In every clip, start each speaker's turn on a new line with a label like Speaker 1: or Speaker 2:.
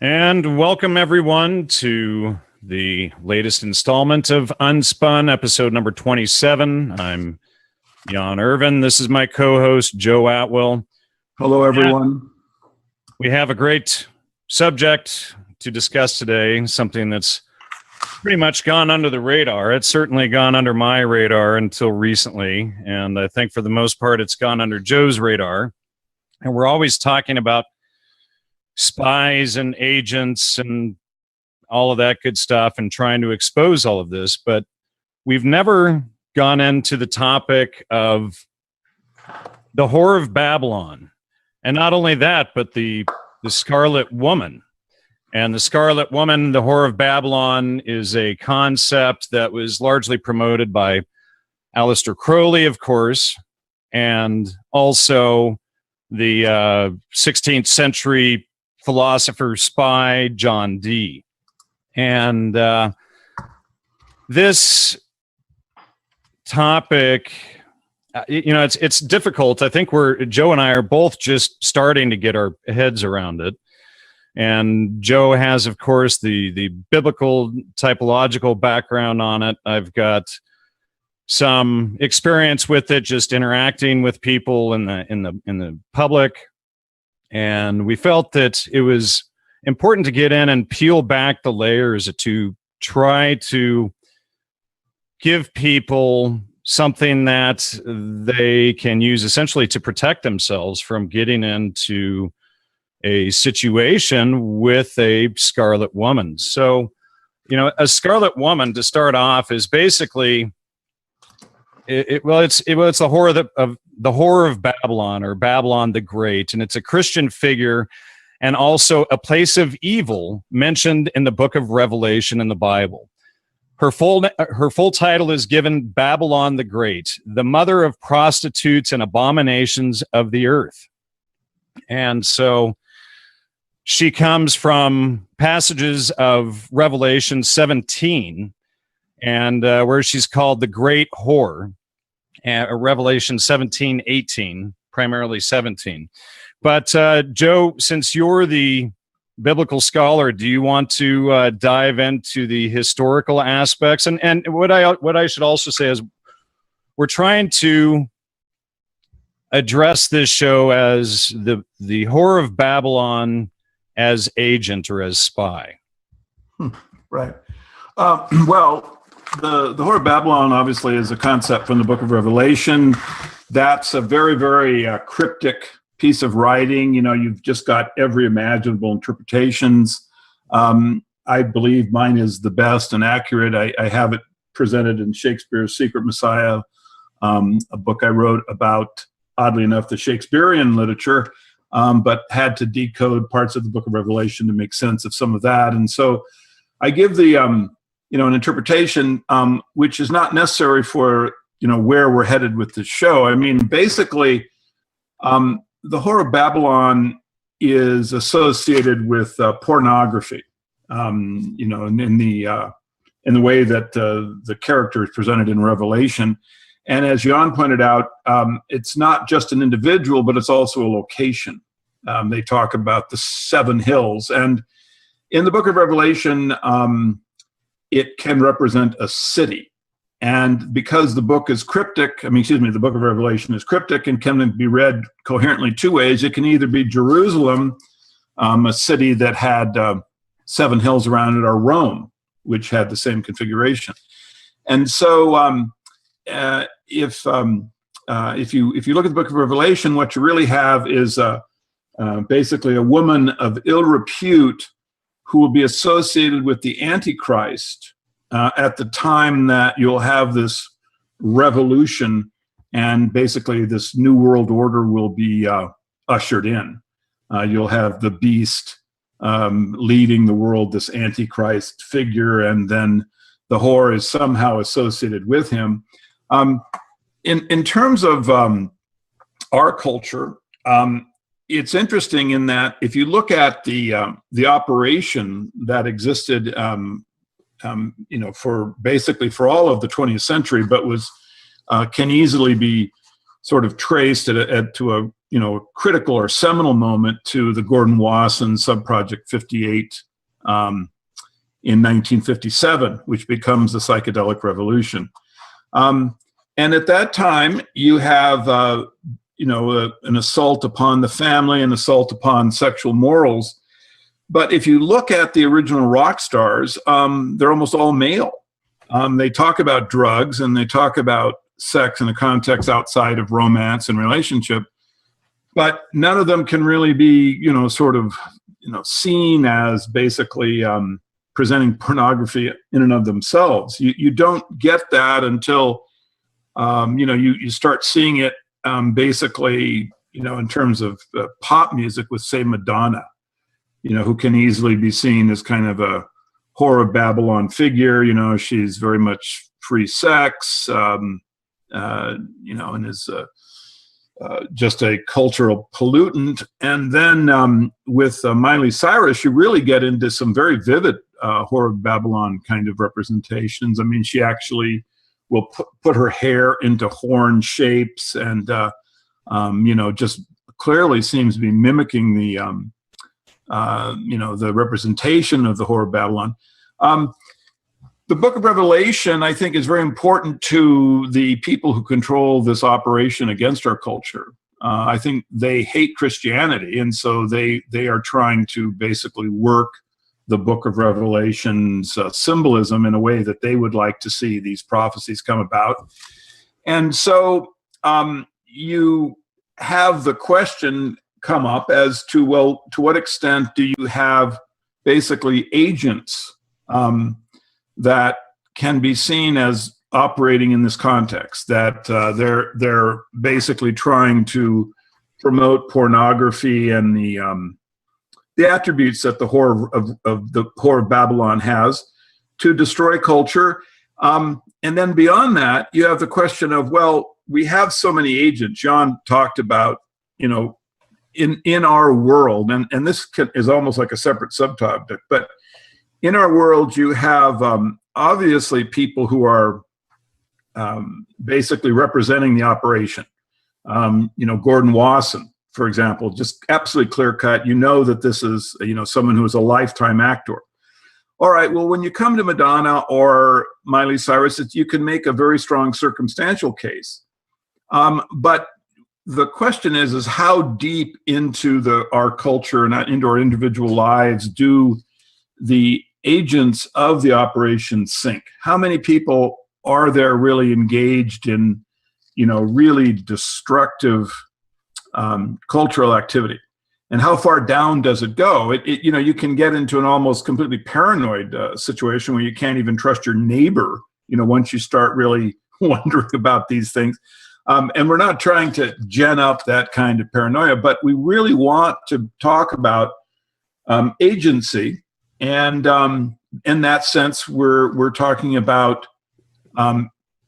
Speaker 1: And welcome everyone to the latest installment of UnSpun, episode number 27. I'm Jan Irvin. This is my co-host, Joe Atwill.
Speaker 2: Hello, everyone.
Speaker 1: We have a great subject to discuss today, something that's pretty much gone under the radar. It's certainly gone under my radar until recently, and I think for the most part it's gone under Joe's radar. And we're always talking about spies and agents and all of that good stuff and trying to expose all of this, but we've never gone into the topic of the Whore of Babylon. And not only that, but the Scarlet Woman. And the Scarlet Woman, the Whore of Babylon, is a concept that was largely promoted by Aleister Crowley, of course, and also the 16th century philosopher spy John Dee. And this topic, it's difficult. I think Joe and I are both just starting to get our heads around it. And Joe has, of course, the biblical typological background on it. I've got some experience with it, just interacting with people in the public. And we felt that it was important to get in and peel back the layers to try to give people something that they can use essentially to protect themselves from getting into a situation with a Scarlet Woman. So, a Scarlet Woman, to start off, is basically it's the Whore of Babylon, or Babylon the Great, and it's a Christian figure and also a place of evil mentioned in the book of Revelation in the Bible. Her full title is given Babylon the Great, the mother of prostitutes and abominations of the earth. And so she comes from passages of Revelation 17, and where she's called the Great Whore, Revelation 17:18, primarily 17. But Joe, since you're the biblical scholar, do you want to dive into the historical aspects? And what I should also say is we're trying to address this show as the Whore of Babylon as agent or as spy.
Speaker 2: Right. Well, the Whore of Babylon obviously is a concept from the book of Revelation. That's a very, very cryptic piece of writing. You've just got every imaginable interpretations. I believe mine is the best and accurate. I have it presented in Shakespeare's Secret Messiah, a book I wrote about, oddly enough, the Shakespearean literature, but had to decode parts of the book of Revelation to make sense of some of that. And so I give the, an interpretation, which is not necessary for, where we're headed with the show. I mean, basically, the Whore of Babylon is associated with pornography, in the way that the character is presented in Revelation. And as Jan pointed out, it's not just an individual, but it's also a location. They talk about the 7 hills. And in the book of Revelation, it can represent a city. And because the book is cryptic, the book of Revelation is cryptic and can be read coherently 2 ways. It can either be Jerusalem, a city that had 7 hills around it, or Rome, which had the same configuration. And so if you look at the book of Revelation, what you really have is basically a woman of ill repute who will be associated with the Antichrist at the time that you'll have this revolution, and basically this new world order will be ushered in. You'll have the beast leading the world, this Antichrist figure, and then the whore is somehow associated with him. In terms of our culture, it's interesting in that if you look at the operation that existed, for all of the 20th century, but can easily be sort of traced to a critical or seminal moment to the Gordon Wasson Subproject 58 in 1957, which becomes the psychedelic revolution. And at that time, you have an assault upon the family, an assault upon sexual morals. But if you look at the original rock stars, they're almost all male. They talk about drugs and they talk about sex in a context outside of romance and relationship, but none of them can really be, seen as basically presenting pornography in and of themselves. You don't get that until, you start seeing it basically, in terms of pop music with, say, Madonna, who can easily be seen as kind of a Whore of Babylon figure. She's very much free sex, and is just a cultural pollutant. And then with Miley Cyrus, you really get into some very vivid Whore of Babylon kind of representations. I mean, she actually will put her hair into horn shapes and, just clearly seems to be mimicking the, the representation of the Whore of Babylon. The Book of Revelation, I think, is very important to the people who control this operation against our culture. I think they hate Christianity, and so they are trying to basically work the Book of Revelation's symbolism in a way that they would like to see these prophecies come about. And so you have the question come up as to, well, to what extent do you have basically agents that can be seen as operating in this context, that they're basically trying to promote pornography and the attributes that the Whore of the Whore of Babylon has to destroy culture. And then beyond that, you have the question of, well, we have so many agents. Jan talked about, in our world, and this is almost like a separate subtopic, but in our world, you have obviously people who are basically representing the operation. Gordon Wasson, for example, just absolutely clear cut. That this is someone who is a lifetime actor. All right. Well, when you come to Madonna or Miley Cyrus, you can make a very strong circumstantial case. But the question is how deep into our culture and into our individual lives do the agents of the operation sink? How many people are there really engaged in, really destructive cultural activity? And how far down does it go? You can get into an almost completely paranoid situation where you can't even trust your neighbor, once you start really wondering about these things. And we're not trying to gen up that kind of paranoia, but we really want to talk about agency. And in that sense, we're talking about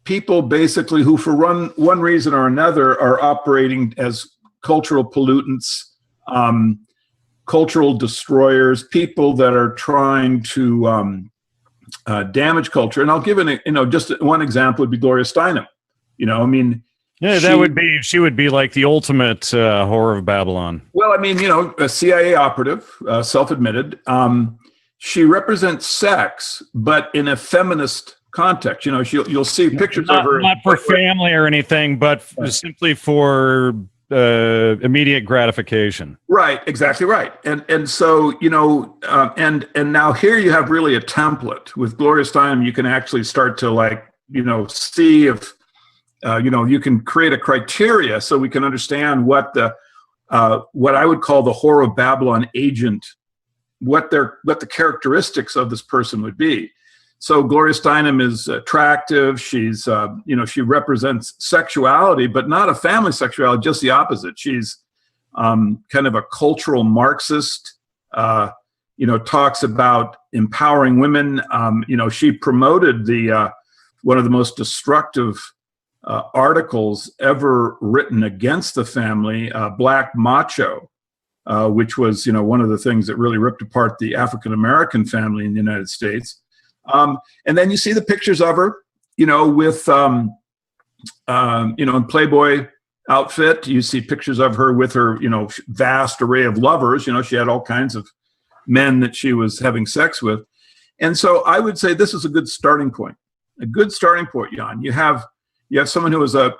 Speaker 2: people basically who, for one reason or another, are operating as cultural pollutants, cultural destroyers, people that are trying to damage culture. And I'll give just one example would be Gloria Steinem.
Speaker 1: Yeah, she would be like the ultimate Whore of Babylon.
Speaker 2: Well, a CIA operative, self-admitted. She represents sex, but in a feminist context. You'll see pictures of her.
Speaker 1: Not for family or anything, but simply for immediate gratification.
Speaker 2: Right, exactly right. And so, and now here you have really a template. With Gloria Steinem, you can actually start to see if, you can create a criteria so we can understand what I would call the Whore of Babylon agent, what the characteristics of this person would be. So Gloria Steinem is attractive. She's, she represents sexuality, but not a family sexuality, just the opposite. She's kind of a cultural Marxist, talks about empowering women. She promoted one of the most destructive articles ever written against the family, Black Macho, which was, one of the things that really ripped apart the African-American family in the United States. And then you see the pictures of her, with, in Playboy outfit. You see pictures of her with her, vast array of lovers. She had all kinds of men that she was having sex with. And so I would say this is a good starting point. A good starting point, Jan. You have someone who is an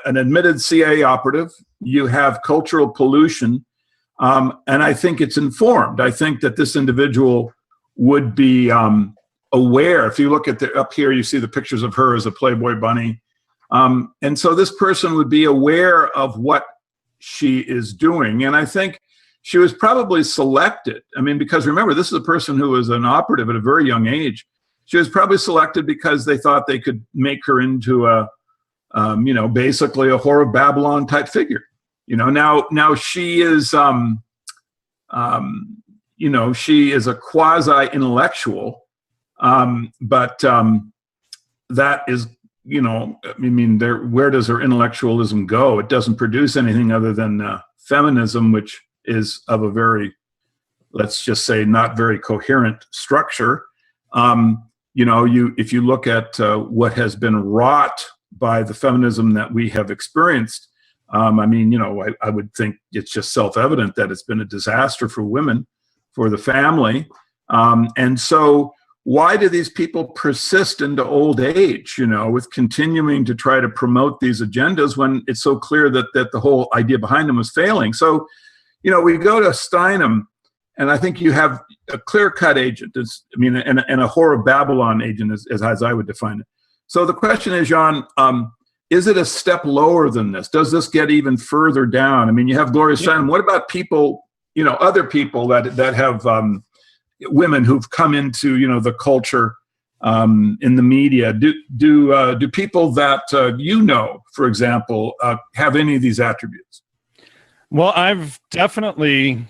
Speaker 2: admitted CIA operative. You have cultural pollution, and I think it's informed. I think that this individual would be aware. If you look at up here, you see the pictures of her as a Playboy bunny, and so this person would be aware of what she is doing. And I think she was probably selected. I mean, because remember, this is a person who was an operative at a very young age. She was probably selected because they thought they could make her into basically a Whore of Babylon type figure. Now she is, she is a quasi-intellectual, but that is, where does her intellectualism go? It doesn't produce anything other than feminism, which is of a very, let's just say, not very coherent structure. If you look at what has been wrought by the feminism that we have experienced, I would think it's just self-evident that it's been a disaster for women, for the family. And so why do these people persist into old age, with continuing to try to promote these agendas when it's so clear that the whole idea behind them was failing? So, we go to Steinem, and I think you have a clear-cut agent, and a Whore of Babylon agent, as I would define it. So the question is, Jan, is it a step lower than this? Does this get even further down? I mean, you have Gloria Steinem. What about people, other people that have women who've come into, the culture in the media? Do people that for example, have any of these attributes?
Speaker 1: Well, I've definitely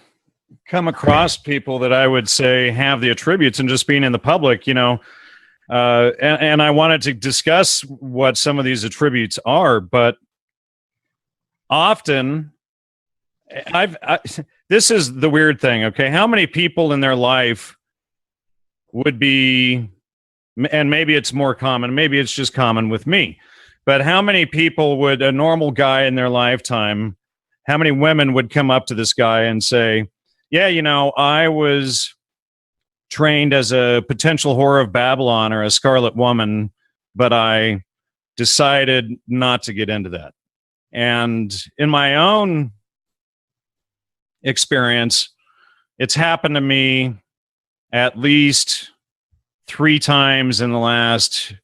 Speaker 1: come across people that I would say have the attributes, and just being in the public, and I wanted to discuss what some of these attributes are, but often this is the weird thing. Okay. How many people in their life would be, and maybe it's more common, maybe it's just common with me, but how many people would a normal guy in their lifetime, how many women would come up to this guy and say, yeah, I was trained as a potential Whore of Babylon or a Scarlet Woman, but I decided not to get into that. And in my own experience, it's happened to me at least 3 times in the last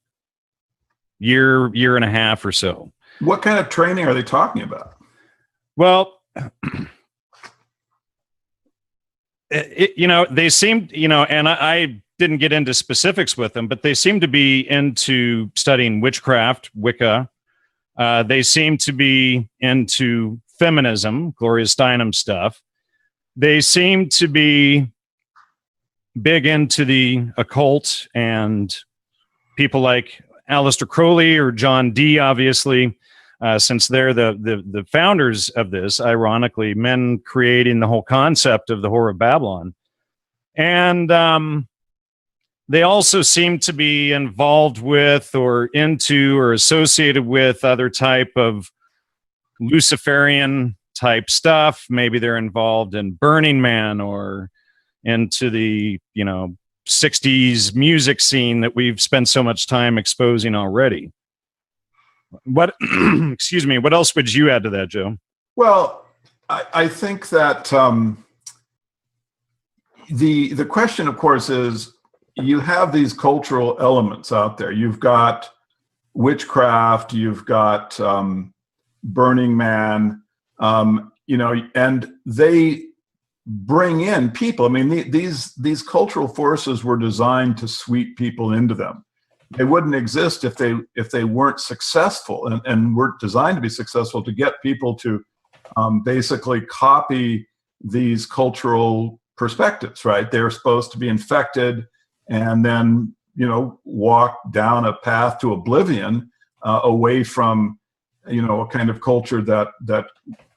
Speaker 1: year and a half or so.
Speaker 2: What kind of training are they talking about?
Speaker 1: Well, they seemed, and I didn't get into specifics with them, but they seem to be into studying witchcraft, Wicca. They seem to be into feminism, Gloria Steinem stuff. They seem to be big into the occult, and people like Aleister Crowley or John Dee, obviously, since they're the founders of this, ironically, men creating the whole concept of the Whore of Babylon. And they also seem to be involved with or into or associated with other type of Luciferian type stuff. Maybe they're involved in Burning Man or into the 60s music scene that we've spent so much time exposing already. What excuse me, what else would you add to that, Joe?
Speaker 2: Well, I think that the question, of course, is you have these cultural elements out there. You've got witchcraft, you've got Burning Man, and they bring in people. I mean, these cultural forces were designed to sweep people into them. They wouldn't exist if they weren't successful, and weren't designed to be successful, to get people to basically copy these cultural perspectives, right? They're supposed to be infected and then, walk down a path to oblivion, away from, a kind of culture that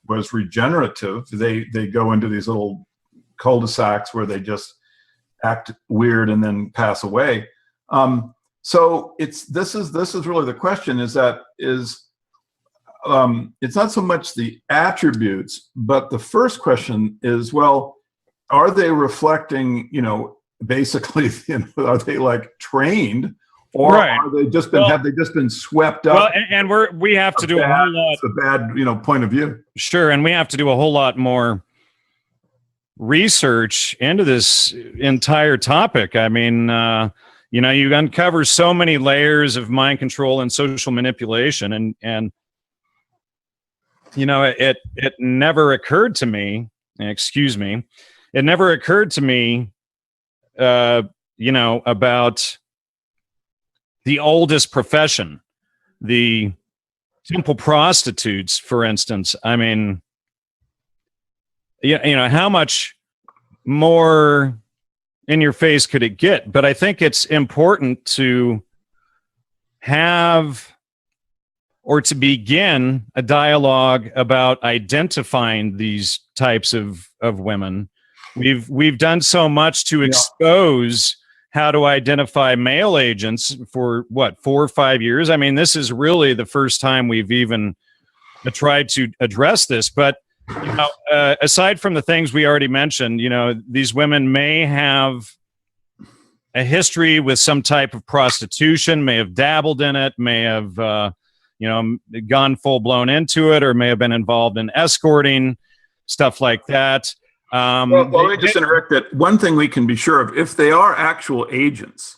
Speaker 2: was regenerative. They go into these little cul-de-sacs where they just act weird and then pass away. So this is really the question: is it's not so much the attributes, but the first question is, well, are they reflecting, basically, are they like trained, or
Speaker 1: Right.
Speaker 2: are they just been, have they just been swept up?
Speaker 1: Well, and we have to do a whole lot.
Speaker 2: It's a bad, point of view.
Speaker 1: Sure, and we have to do a whole lot more research into this entire topic. I mean, you uncover so many layers of mind control and social manipulation, and it never occurred to me. Excuse me, it never occurred to me, about the oldest profession, the temple prostitutes, for instance. I mean, how much more in your face could it get? But I think it's important to have, or to begin, a dialogue about identifying these types of women. We've done so much to expose how to identify male agents for 4 or 5 years. I mean, this is really the first time we've even tried to address this. But aside from the things we already mentioned, these women may have a history with some type of prostitution, may have dabbled in it, may have gone full blown into it, or may have been involved in escorting, stuff like that.
Speaker 2: Well, let me just interrupt that. One thing we can be sure of, if they are actual agents,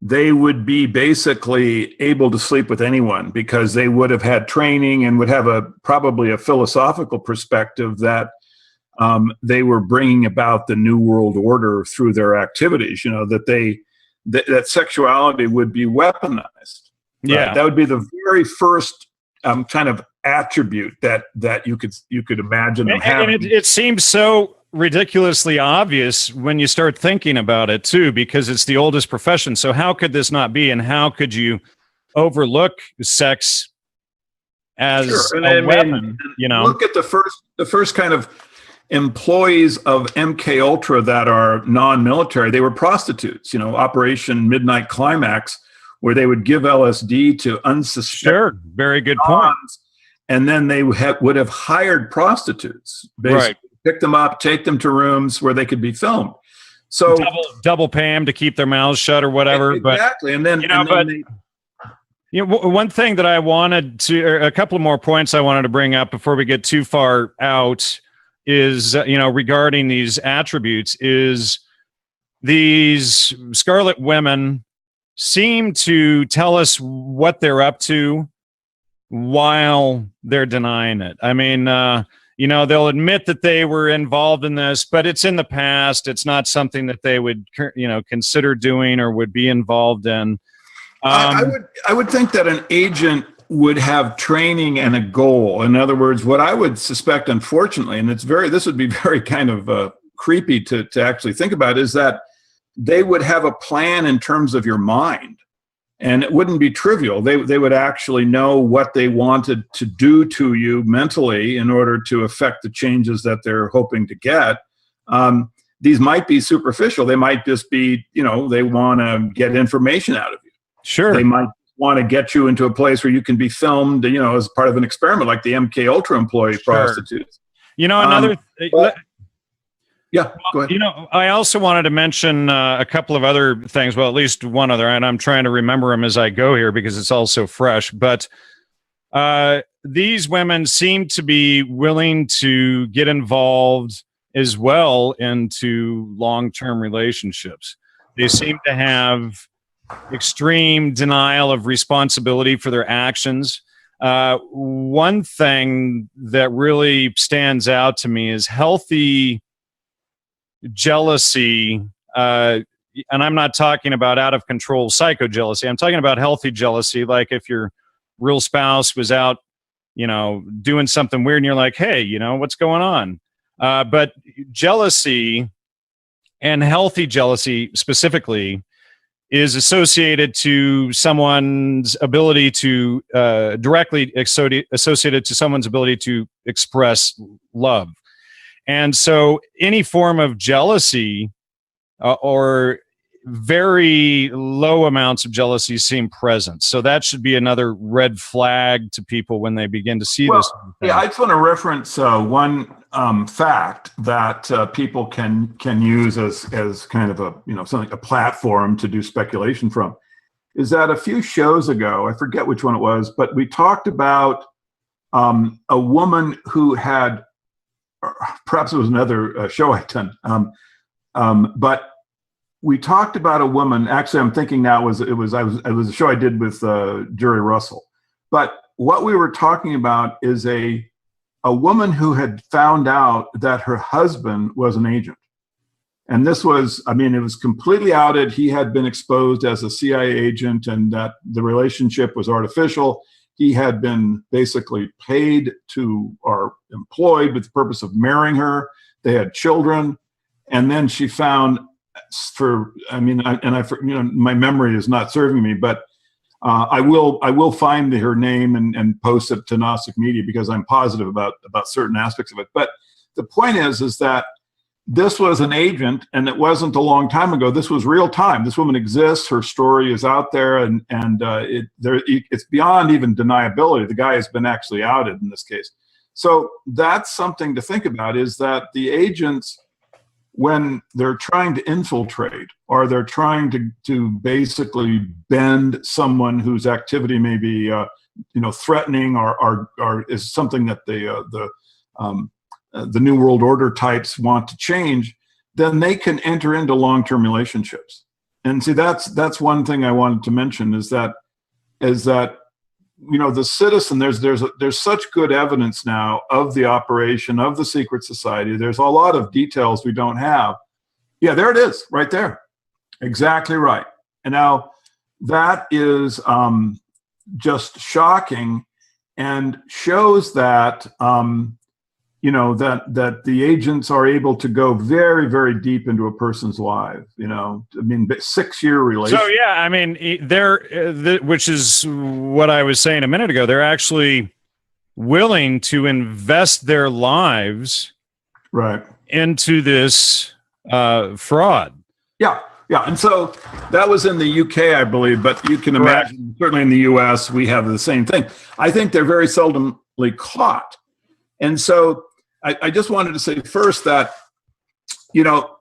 Speaker 2: they would be basically able to sleep with anyone, because they would have had training and would have probably a philosophical perspective that they were bringing about the New World Order through their activities. That sexuality would be weaponized. Right?
Speaker 1: Yeah,
Speaker 2: that would be the very first kind of attribute that you could imagine them having.
Speaker 1: And it seems so ridiculously obvious when you start thinking about it too, because it's the oldest profession. So how could this not be? And how could you overlook sex as a weapon?
Speaker 2: Look at the first kind of employees of MK Ultra that are non-military. They were prostitutes. Operation Midnight Climax, where they would give LSD to unsuspecting.
Speaker 1: Sure, very good point.
Speaker 2: And then they would have hired prostitutes, basically,
Speaker 1: right.
Speaker 2: Pick them up, take them to rooms where they could be filmed. So
Speaker 1: double pay them to keep their mouths shut or whatever.
Speaker 2: Exactly.
Speaker 1: One thing that I wanted to, or a couple of more points I wanted to bring up before we get too far out is, regarding these attributes, is these Scarlet Women seem to tell us what they're up to while they're denying it. I mean, they'll admit that they were involved in this, but it's in the past. It's not something that they would, consider doing or would be involved in.
Speaker 2: I would think that an agent would have training and a goal. In other words, what I would suspect, unfortunately, and this would be very kind of creepy to actually think about, is that they would have a plan in terms of your mind. And it wouldn't be trivial. They would actually know what they wanted to do to you mentally in order to affect the changes that they're hoping to get. These might be superficial. They might just be, they want to get information out of you.
Speaker 1: Sure.
Speaker 2: They might want to get you into a place where you can be filmed, as part of an experiment, like the MK Ultra employee prostitutes. Yeah, go ahead.
Speaker 1: I also wanted to mention a couple of other things. Well, at least one other, and I'm trying to remember them as I go here because it's all so fresh. But these women seem to be willing to get involved as well into long-term relationships. They seem to have extreme denial of responsibility for their actions. One thing that really stands out to me is healthy jealousy, and I'm not talking about out of control psycho jealousy. I'm talking about healthy jealousy, like if your real spouse was out, doing something weird and you're like, hey, what's going on? But jealousy, and healthy jealousy specifically, is associated to someone's ability to directly associated to someone's ability to express love. And so any form of jealousy or very low amounts of jealousy seem present. So that should be another red flag to people when they begin to see this.
Speaker 2: Yeah, I just want to reference one fact that people can use as kind of a something, a platform to do speculation from, is that a few shows ago, I forget which one it was, but we talked about a woman who had, perhaps it was another show I'd done, but we talked about a woman. Actually, I'm thinking now it was a show I did with Jerry Russell. But what we were talking about is a woman who had found out that her husband was an agent. And this was, I mean, it was completely outed. He had been exposed as a CIA agent, and that the relationship was artificial. He had been basically paid to or employed with the purpose of marrying her. They had children. And then she found, my memory is not serving me, but I will find her name and post it to Gnostic Media, because I'm positive about certain aspects of it. But the point is that this was an agent, and it wasn't a long time ago. This was real time. This woman exists. Her story is out there, and it's beyond even deniability. The guy has been actually outed in this case. So that's something to think about, is that the agents, when they're trying to infiltrate, or they're trying to basically bend someone whose activity may be threatening or is something that the New World Order types want to change, then they can enter into long-term relationships. And see, that's one thing I wanted to mention, is that the citizen, there's such good evidence now of the operation of the secret society. There's a lot of details we don't have. Yeah, there it is, right there. Exactly right. And now that is just shocking, and shows that that the agents are able to go very, very deep into a person's life. I mean, 6-year relationship.
Speaker 1: So yeah, I mean, which is what I was saying a minute ago. They're actually willing to invest their lives
Speaker 2: right
Speaker 1: into this fraud.
Speaker 2: Yeah. And so that was in the UK, I believe, but you can imagine, certainly in the US, we have the same thing. I think they're very seldomly caught. And so I just wanted to say first that,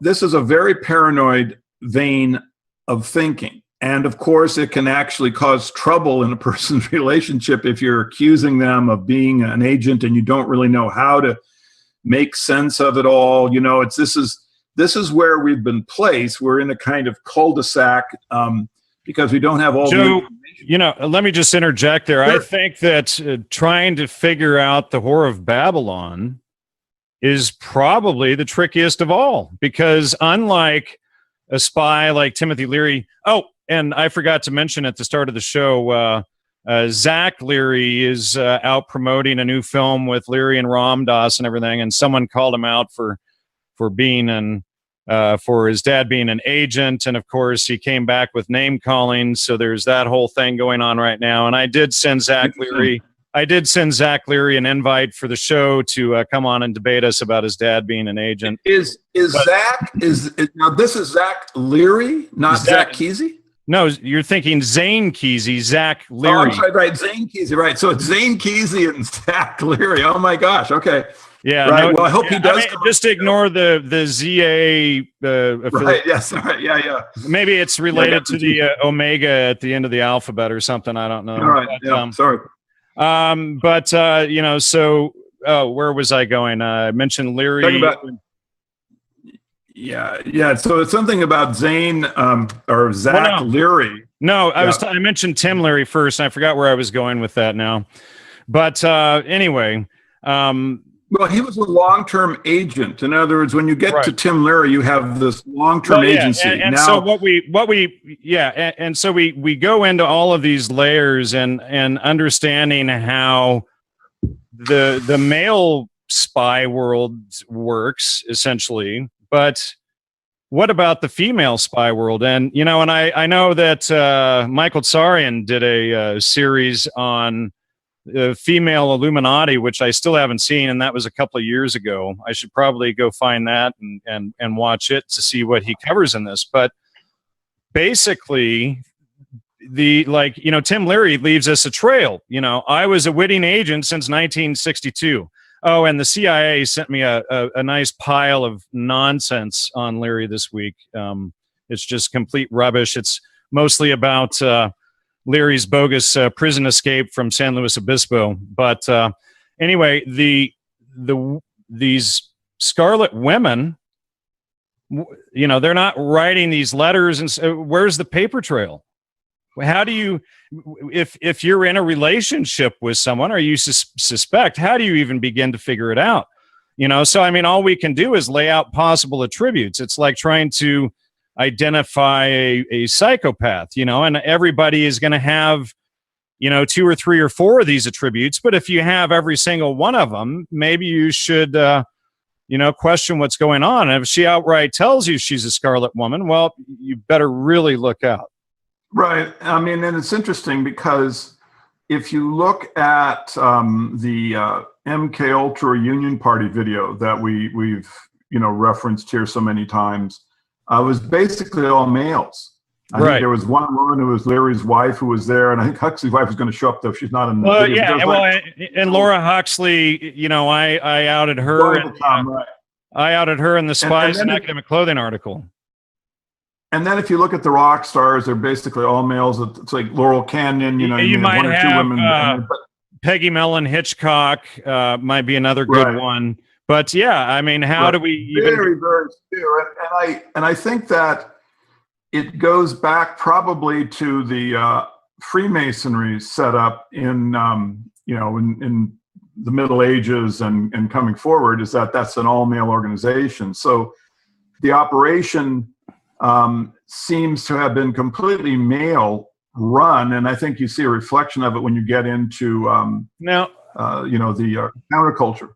Speaker 2: this is a very paranoid vein of thinking. And of course, it can actually cause trouble in a person's relationship if you're accusing them of being an agent and you don't really know how to make sense of it all. This is where we've been placed. We're in a kind of cul-de-sac because we don't have all
Speaker 1: Joe, let me just interject there. Sure. I think that trying to figure out the Whore of Babylon is probably the trickiest of all, because unlike a spy like Timothy Leary, and I forgot to mention at the start of the show, Zach Leary is out promoting a new film with Leary and Ram Dass and everything, and someone called him out for being for his dad being an agent, and of course he came back with name calling. So there's that whole thing going on right now. And I did send Zach Leary an invite for the show to come on and debate us about his dad being an agent.
Speaker 2: Now this is Zach Leary, not Zach Kesey?
Speaker 1: No, you're thinking Zane Kesey, Zach Leary.
Speaker 2: Oh, I'm sorry, right, Zane Kesey, right. So it's Zane Kesey and Zach Leary. Oh my gosh, okay.
Speaker 1: Yeah,
Speaker 2: right. Well, I hope he does.
Speaker 1: Just ignore the ZA.
Speaker 2: Right. Yes. All right. Yeah.
Speaker 1: Maybe it's related to the Omega at the end of the alphabet or something. I don't know.
Speaker 2: All right.
Speaker 1: But,
Speaker 2: sorry.
Speaker 1: So where was I going? I mentioned Leary.
Speaker 2: Talking about, yeah. So it's something about Zane or Zach Leary.
Speaker 1: No, I mentioned Tim Leary first, and I forgot where I was going with that now. But anyway.
Speaker 2: Well, he was a long-term agent. In other words, when you get to Tim Leary, you have this long-term agency.
Speaker 1: And so so we go into all of these layers and understanding how the male spy world works essentially, but what about the female spy world? And I know that Michael Tsarian did a series on female Illuminati, which I still haven't seen, and that was a couple of years ago. I should probably go find that and watch it to see what he covers in this. But basically Tim Leary leaves us a trail. I was a witting agent since 1962. Oh, and the CIA sent me a nice pile of nonsense on Leary this week. It's just complete rubbish. It's mostly about Leary's bogus prison escape from San Luis Obispo. But anyway, these Scarlet Women, they're not writing these letters. And where's the paper trail? How do you, if you're in a relationship with someone or you suspect, how do you even begin to figure it out? So I mean, all we can do is lay out possible attributes. It's like trying to identify a psychopath, and everybody is going to have, 2 or 3 or 4 of these attributes. But if you have every single one of them, maybe you should, question what's going on. And if she outright tells you she's a Scarlet Woman, well, you better really look out.
Speaker 2: Right. I mean, and it's interesting because if you look at the MK Ultra Union Party video that we've referenced here so many times, it was basically all males. I think there was one woman who was Leary's wife who was there, and I think Huxley's wife was going to show up though. She's not in the video.
Speaker 1: Yeah, and Laura Huxley, I outed her. I outed her in the Spies and Academic Clothing article.
Speaker 2: And then if you look at the rock stars, they're basically all males. It's like Laurel Canyon,
Speaker 1: you might have 2 women. Peggy Mellon Hitchcock might be another good one. But yeah, I mean, how do we even...
Speaker 2: Very, very few. And I think that it goes back probably to the Freemasonry setup in the Middle Ages and coming forward, is that's an all-male organization. So the operation seems to have been completely male run, and I think you see a reflection of it when you get into the counterculture.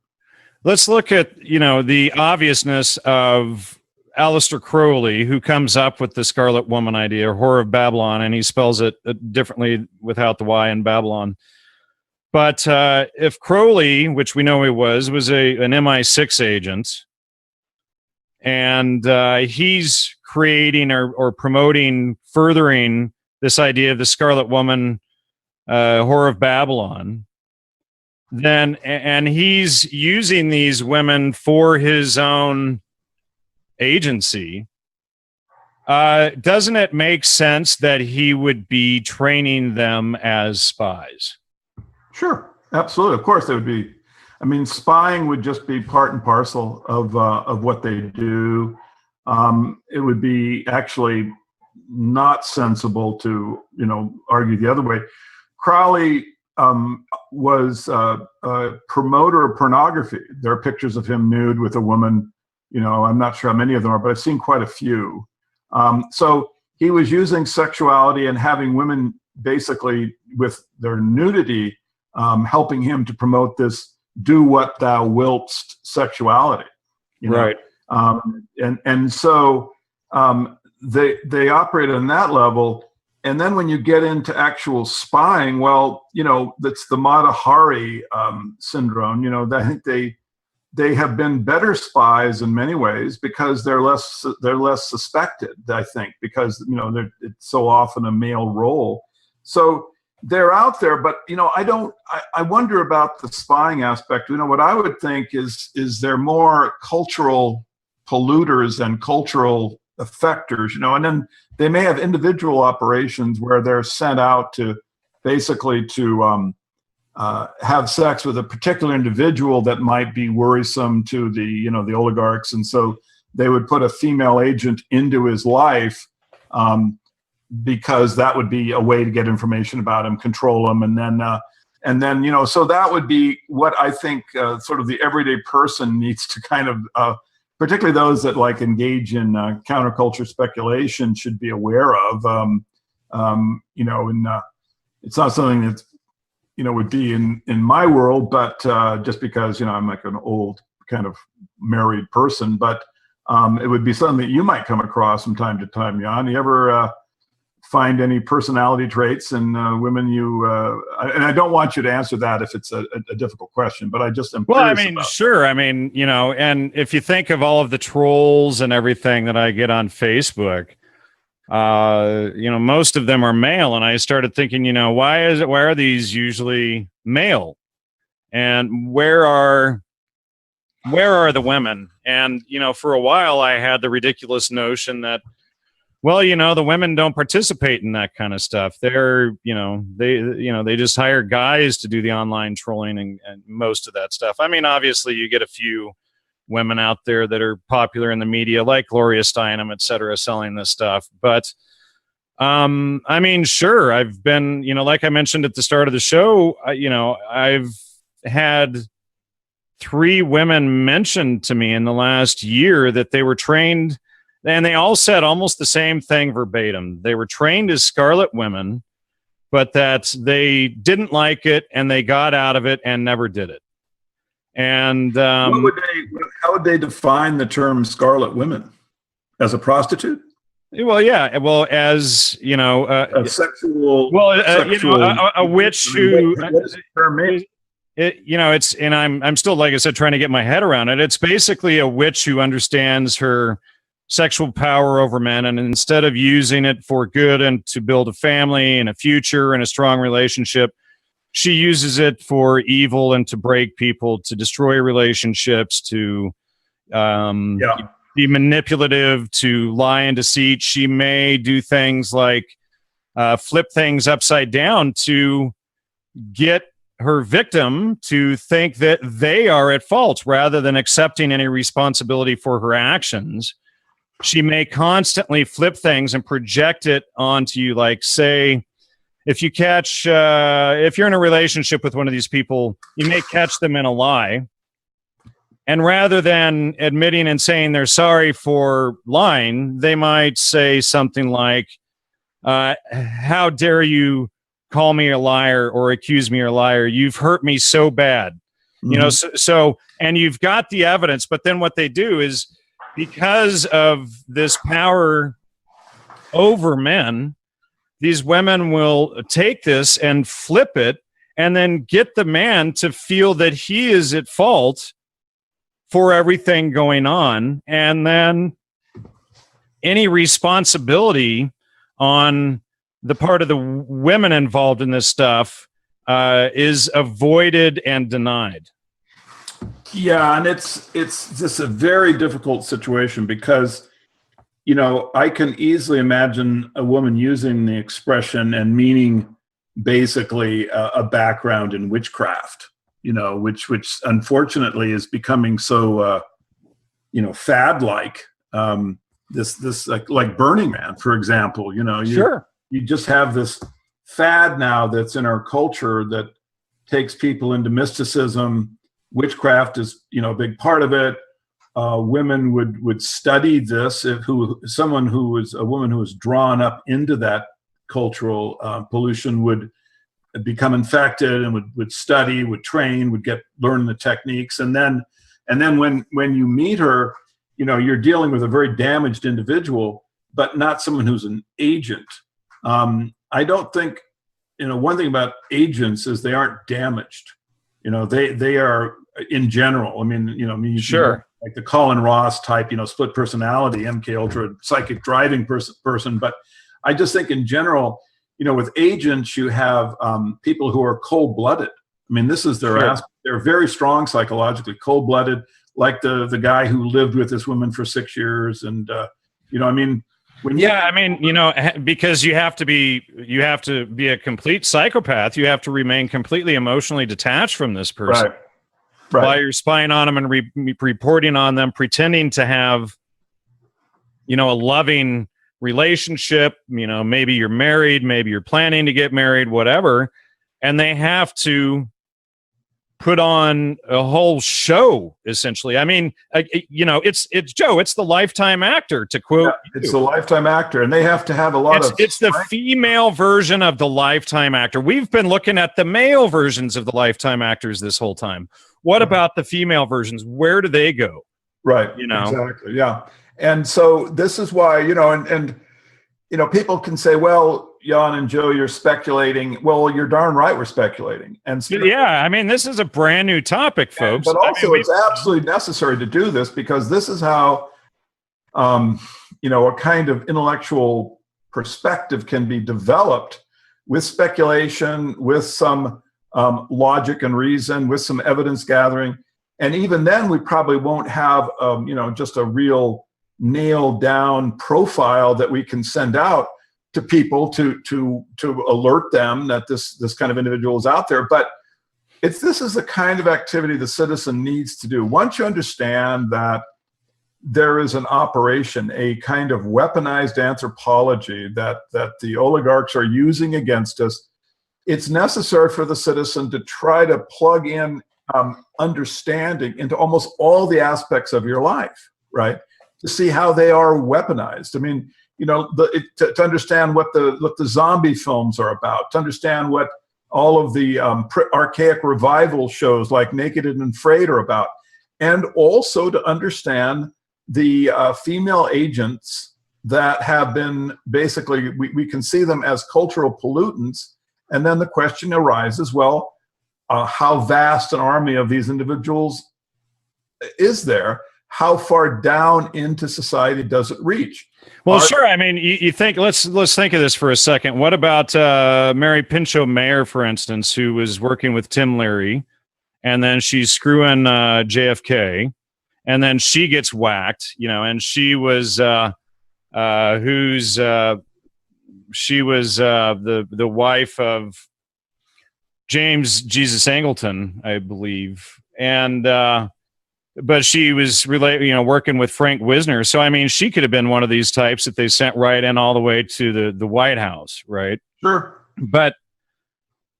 Speaker 1: Let's look at the obviousness of Aleister Crowley, who comes up with the Scarlet Woman idea, or Whore of Babylon, and he spells it differently without the Y in Babylon. But if Crowley, which we know he was an MI6 agent, and he's creating or promoting, furthering this idea of the Scarlet Woman, Whore of Babylon, and he's using these women for his own agency, doesn't it make sense that he would be training them as spies?
Speaker 2: Sure, absolutely. Of course, they would be. I mean, spying would just be part and parcel of what they do. It would be actually not sensible to, argue the other way. Crowley was a promoter of pornography. There are pictures of him nude with a woman. I'm not sure how many of them are, but I've seen quite a few. So he was using sexuality and having women basically with their nudity helping him to promote this "do what thou wiltst" sexuality.
Speaker 1: Right.
Speaker 2: And so they operate on that level. And then when you get into actual spying, well, that's the Mata Hari syndrome. I think they have been better spies in many ways because they're less suspected, I think, because it's so often a male role. So they're out there, but I wonder about the spying aspect. What I would think is they're more cultural polluters and cultural effectors, and then they may have individual operations where they're sent out to basically to have sex with a particular individual that might be worrisome to the the oligarchs, and so they would put a female agent into his life because that would be a way to get information about him, control him, and then so that would be what I think sort of the everyday person needs to kind of particularly those that engage in counterculture speculation should be aware of. And it's not something that would be in my world, but just because I'm like an old kind of married person, but it would be something that you might come across from time to time. Jan, you ever find any personality traits in women and I don't want you to answer that if it's a difficult question, but I just am curious
Speaker 1: sure. And if you think of all of the trolls and everything that I get on Facebook, most of them are male. And I started thinking, why are these usually male? And where are the women? And, for a while I had the ridiculous notion that, well, the women don't participate in that kind of stuff. They're, they just hire guys to do the online trolling and most of that stuff. I mean, obviously you get a few women out there that are popular in the media, like Gloria Steinem, et cetera, selling this stuff. But, I mean, sure, I've been, like I mentioned at the start of the show, I've had 3 women mentioned to me in the last year that they were trained, and they all said almost the same thing verbatim. They were trained as Scarlet Women, but that they didn't like it and they got out of it and never did it. And
Speaker 2: how would they define the term Scarlet Women? As a prostitute?
Speaker 1: Well, yeah. Well, as
Speaker 2: a sexual.
Speaker 1: Well, a witch who.
Speaker 2: What does the term mean?
Speaker 1: It's, and I'm still, like I said, trying to get my head around it. It's basically a witch who understands her sexual power over men, and instead of using it for good and to build a family and a future and a strong relationship, she uses it for evil and to break people, to destroy relationships, to be manipulative, to lie and deceit. She may do things like flip things upside down to get her victim to think that they are at fault rather than accepting any responsibility for her actions. She may constantly flip things and project it onto you. Like, say, if you're in a relationship with one of these people, you may catch them in a lie. And rather than admitting and saying they're sorry for lying, they might say something like, how dare you call me a liar or accuse me of a liar? You've hurt me so bad. Mm-hmm. And you've got the evidence, but then what they do is, because of this power over men, these women will take this and flip it and then get the man to feel that he is at fault for everything going on. And then any responsibility on the part of the women involved in this stuff is avoided and denied.
Speaker 2: Yeah, and it's just a very difficult situation because, I can easily imagine a woman using the expression and meaning basically a background in witchcraft, which unfortunately is becoming so, fad-like. This like Burning Man, for example.
Speaker 1: Sure.
Speaker 2: You just have this fad now that's in our culture that takes people into mysticism. Witchcraft is, a big part of it. Women would study this. A woman who was drawn up into that cultural pollution would become infected and would study, would train, would learn the techniques, and then when you meet her, you're dealing with a very damaged individual, but not someone who's an agent. I don't think, one thing about agents is they aren't damaged. They are, in general. I mean,
Speaker 1: sure,
Speaker 2: like the Colin Ross type, split personality, MK Ultra, psychic driving person. But I just think in general, with agents, you have people who are cold-blooded. I mean, this is their aspect. They're very strong psychologically, cold-blooded, like the guy who lived with this woman for 6 years, and because you have to be a complete psychopath. You have to remain completely emotionally detached from this person. Right.
Speaker 1: While you're spying on them and reporting on them, pretending to have, a loving relationship. Maybe you're married, maybe you're planning to get married, whatever, and they have to put on a whole show, essentially. I mean, it's Joe. It's the Lifetime actor, to quote.
Speaker 2: Yeah, it's the Lifetime actor, and they have to have a lot of.
Speaker 1: It's the female version of the Lifetime actor. We've been looking at the male versions of the Lifetime actors this whole time. What about the female versions? Where do they go?
Speaker 2: Right. Exactly. Yeah. And so this is why, and people can say, well, Jan and Joe, you're speculating. Well, you're darn right we're speculating. And
Speaker 1: yeah, I mean, this is a brand new topic, folks.
Speaker 2: But also it's absolutely necessary to do this because this is how, a kind of intellectual perspective can be developed with speculation, with some logic and reason, with some evidence gathering. And even then, we probably won't have, just a real nailed down profile that we can send out to people to alert them that this kind of individual is out there. But this is the kind of activity the citizen needs to do. Once you understand that there is an operation, a kind of weaponized anthropology that the oligarchs are using against us, it's necessary for the citizen to try to plug in understanding into almost all the aspects of your life, right? To see how they are weaponized. I mean, to understand what the zombie films are about, to understand what all of the archaic revival shows like Naked and Afraid are about, and also to understand the female agents that have been basically, we can see them as cultural pollutants. And then the question arises, well, how vast an army of these individuals is there? How far down into society does it reach?
Speaker 1: Well, sure. I mean, you think, let's think of this for a second. What about Mary Pinchot Mayer, for instance, who was working with Tim Leary, and then she's screwing JFK, and then she gets whacked, and she was the wife of James Jesus Angleton, I believe, and but she was working with Frank Wisner. So, I mean, she could have been one of these types that they sent right in all the way to the White House, right?
Speaker 2: Sure.
Speaker 1: But,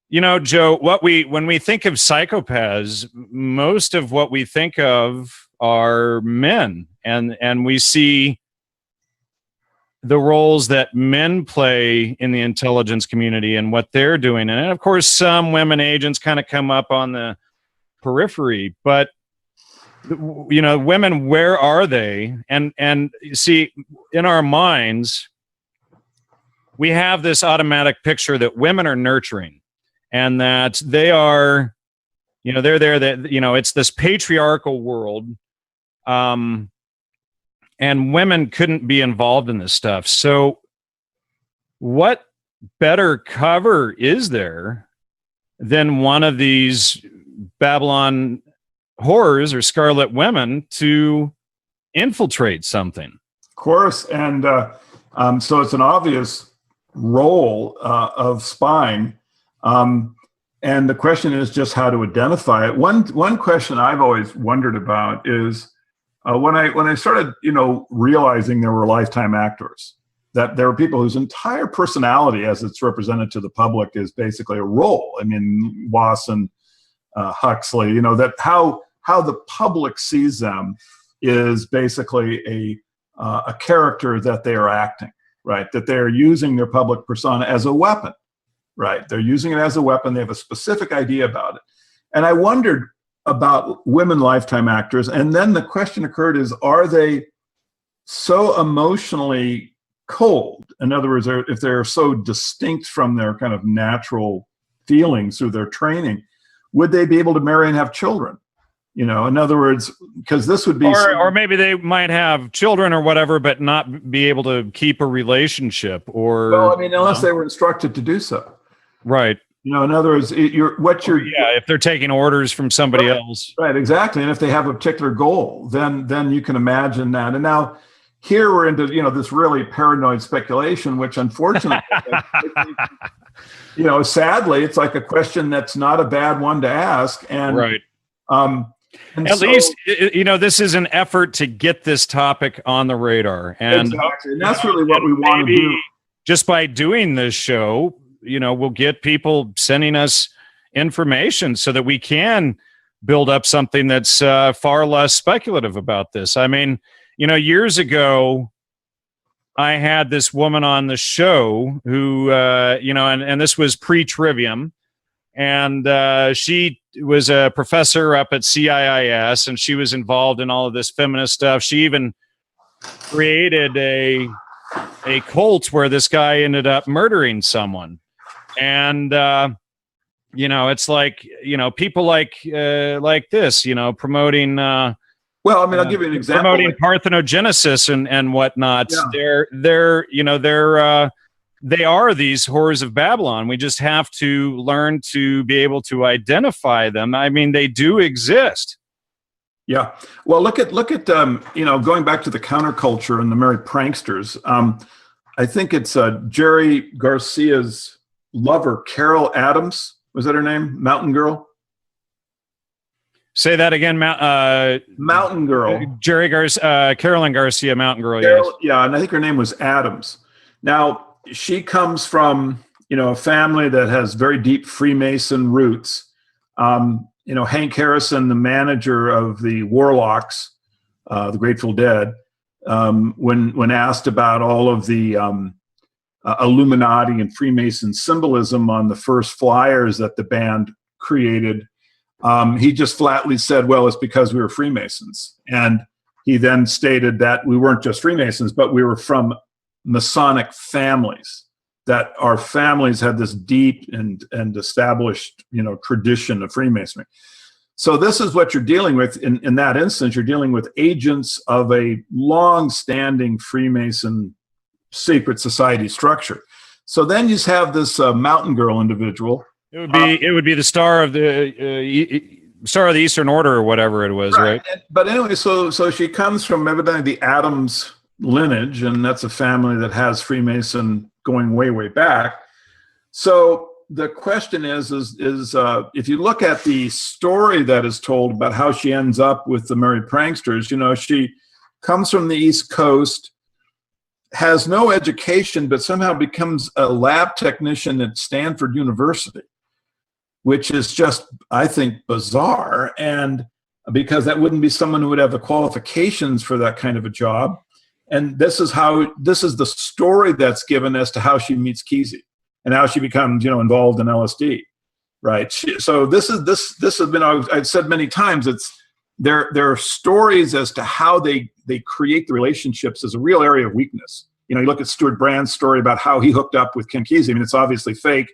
Speaker 1: Joe, when we think of psychopaths, most of what we think of are men. And we see the roles that men play in the intelligence community and what they're doing. And, of course, some women agents kind of come up on the periphery. But women, where are they? And see, in our minds, we have this automatic picture that women are nurturing and that they are, they're there, that, it's this patriarchal world. And women couldn't be involved in this stuff. So what better cover is there than one of these Babylon horrors or Scarlet Women to infiltrate something?
Speaker 2: Of course. And so it's an obvious role of spying. And the question is just how to identify it. One question I've always wondered about is when I started, realizing there were lifetime actors, that there were people whose entire personality as it's represented to the public is basically a role. I mean, Wasson, Huxley, that how the public sees them is basically a character that they are acting, right? That they are using their public persona as a weapon, right? They're using it as a weapon. They have a specific idea about it. And I wondered about women lifetime actors. And then the question occurred is, are they so emotionally cold? In other words, if they're so distinct from their kind of natural feelings through their training, would they be able to marry and have children? In other words, because this would be...
Speaker 1: Or maybe they might have children or whatever, but not be able to keep a relationship or...
Speaker 2: Well, I mean, unless they were instructed to do so.
Speaker 1: Right.
Speaker 2: In other words,
Speaker 1: if they're taking orders from somebody else.
Speaker 2: Right, exactly. And if they have a particular goal, then you can imagine that. And now here we're into, this really paranoid speculation, which unfortunately, sadly, it's like a question that's not a bad one to ask. And
Speaker 1: right. At least, this is an effort to get this topic on the radar. And,
Speaker 2: exactly. And that's really what we want to do.
Speaker 1: Just by doing this show, we'll get people sending us information so that we can build up something that's far less speculative about this. I mean, years ago, I had this woman on the show who, and this was pre-Trivium, and she was a professor up at CIIS, and she was involved in all of this feminist stuff. She even created a cult where this guy ended up murdering someone. And, it's like, people like this, promoting,
Speaker 2: well, I mean, I'll give you an example.
Speaker 1: Promoting parthenogenesis and whatnot. Yeah. They're they are these horrors of Babylon. We just have to learn to be able to identify them. I mean, they do exist.
Speaker 2: Yeah. Well, look at going back to the counterculture and the merry pranksters. I think it's Jerry Garcia's lover, Carol Adams. Was that her name? Mountain Girl?
Speaker 1: Say that again,
Speaker 2: Mountain Girl.
Speaker 1: Carolyn Garcia, Mountain Girl.
Speaker 2: Carol,
Speaker 1: yes.
Speaker 2: Yeah, and I think her name was Adams. Now, she comes from, a family that has very deep Freemason roots. Hank Harrison, the manager of the Warlocks, the Grateful Dead, when asked about all of the Illuminati and Freemason symbolism on the first flyers that the band created, he just flatly said, well, it's because we were Freemasons. And he then stated that we weren't just Freemasons, but we were from Masonic families, that our families had this deep and established, tradition of Freemasonry. So this is what you're dealing with. In that instance, you're dealing with agents of a long-standing Freemason secret society structure. So then you have this Mountain Girl individual.
Speaker 1: It would be the Star of the Eastern Order or whatever it was, right?
Speaker 2: But anyway, so she comes from evidently the Adams lineage, and that's a family that has Freemason going way, way back. So the question is if you look at the story that is told about how she ends up with the merry pranksters, she comes from the East Coast, has no education, but somehow becomes a lab technician at Stanford University, which is just, I think, bizarre. And because that wouldn't be someone who would have the qualifications for that kind of a job. And this is the story that's given as to how she meets Kesey and how she becomes, involved in LSD, right? So this has been, I've said many times, there are stories as to how they create the relationships as a real area of weakness. You look at Stuart Brand's story about how he hooked up with Ken Kesey. I mean, it's obviously fake.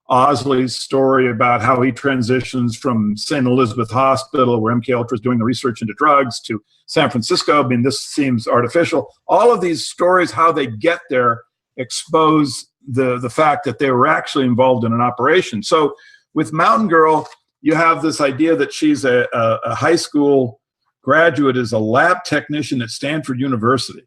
Speaker 2: Osley's story about how he transitions from St. Elizabeth Hospital, where MK Ultra is doing the research into drugs, to San Francisco. I mean, this seems artificial. All of these stories, how they get there, expose the fact that they were actually involved in an operation. So with Mountain Girl, you have this idea that she's a high school graduate, as a lab technician at Stanford University,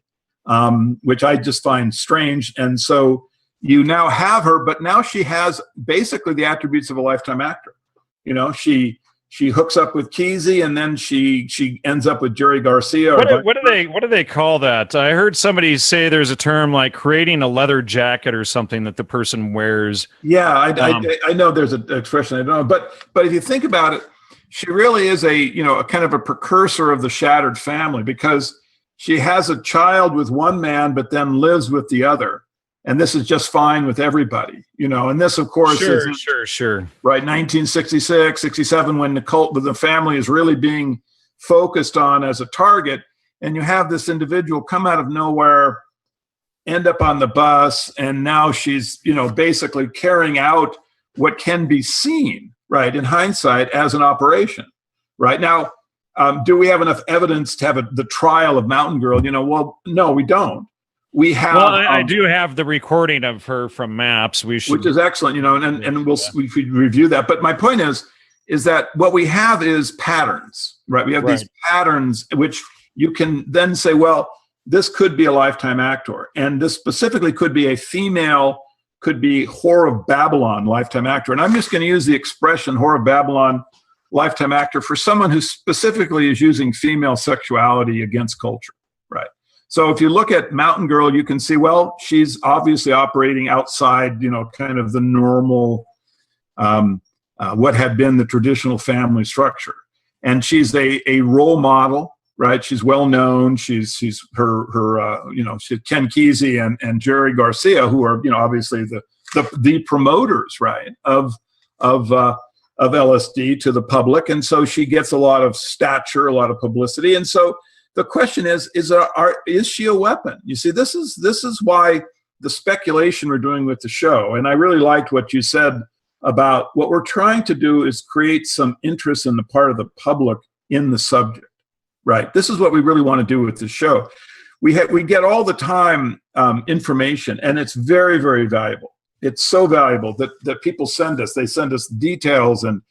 Speaker 2: which I just find strange. And so you now have her, but now she has basically the attributes of a lifetime actor. She hooks up with Kesey, and then she ends up with Jerry Garcia.
Speaker 1: What do they call that? I heard somebody say there's a term like creating a leather jacket or something that the person wears.
Speaker 2: Yeah, I know there's an expression, I don't know, but if you think about it, she really is a kind of a precursor of the shattered family, because she has a child with one man, but then lives with the other. And this is just fine with everybody, and this, of course,
Speaker 1: sure.
Speaker 2: Right. 1966, 67, when the family is really being focused on as a target. And you have this individual come out of nowhere, end up on the bus. And now she's, basically carrying out what can be seen, right, in hindsight, as an operation. Right now, do we have enough evidence to have the trial of Mountain Girl? Well, no, we don't. We have. Well,
Speaker 1: I do have the recording of her from Maps. Which
Speaker 2: is excellent, and we review that. But my point is that what we have is patterns, right? We have these patterns, which you can then say, well, this could be a lifetime actor, and this specifically could be a female, could be Whore of Babylon lifetime actor. And I'm just going to use the expression Whore of Babylon lifetime actor for someone who specifically is using female sexuality against culture, right? So if you look at Mountain Girl, you can see, well, she's obviously operating outside, kind of the normal, what had been the traditional family structure. And she's a role model, right? She's well known. She's she's Ken Kesey and Jerry Garcia, who are, obviously the promoters, right, of LSD to the public. And so she gets a lot of stature, a lot of publicity. And so the question is she a weapon? You see, this is why the speculation we're doing with the show, and I really liked what you said about what we're trying to do is create some interest in the part of the public in the subject, right? This is what we really want to do with the show. we get all the time information, and it's very, very valuable. It's so valuable that people send us. They send us details and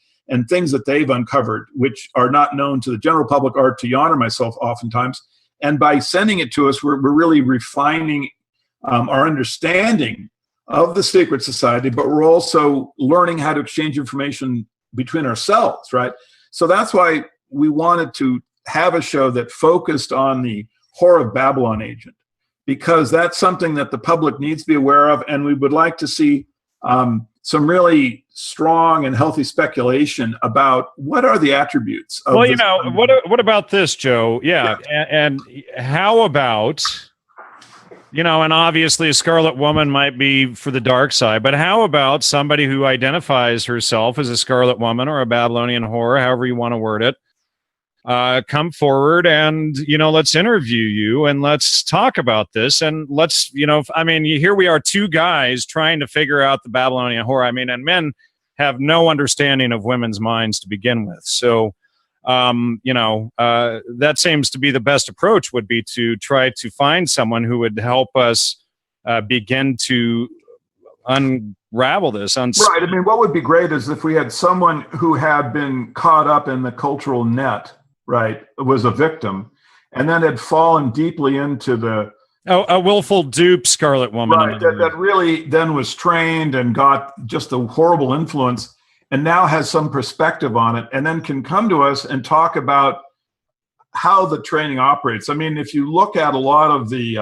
Speaker 2: things that they've uncovered, which are not known to the general public or to Jan or myself oftentimes. And by sending it to us, we're really refining our understanding of the secret society, but we're also learning how to exchange information between ourselves, right? So that's why we wanted to have a show that focused on the Whore of Babylon agent, because that's something that the public needs to be aware of, and we would like to see some really strong and healthy speculation about what are the attributes of
Speaker 1: well, what about this, Joe? Yeah. And how about, and obviously a Scarlet Woman might be for the dark side, but how about somebody who identifies herself as a Scarlet Woman or a Babylonian whore, however you want to word it, come forward and, let's interview you and let's talk about this. And let's, here we are, two guys trying to figure out the Babylonian whore. And men have no understanding of women's minds to begin with. So, that seems to be the best approach, would be to try to find someone who would help us begin to unravel this.
Speaker 2: Right. What would be great is if we had someone who had been caught up in the cultural net, right, was a victim, and then had fallen deeply into
Speaker 1: a willful dupe Scarlet Woman.
Speaker 2: Right, that really then was trained and got just a horrible influence, and now has some perspective on it, and then can come to us and talk about how the training operates. If you look at a lot of the,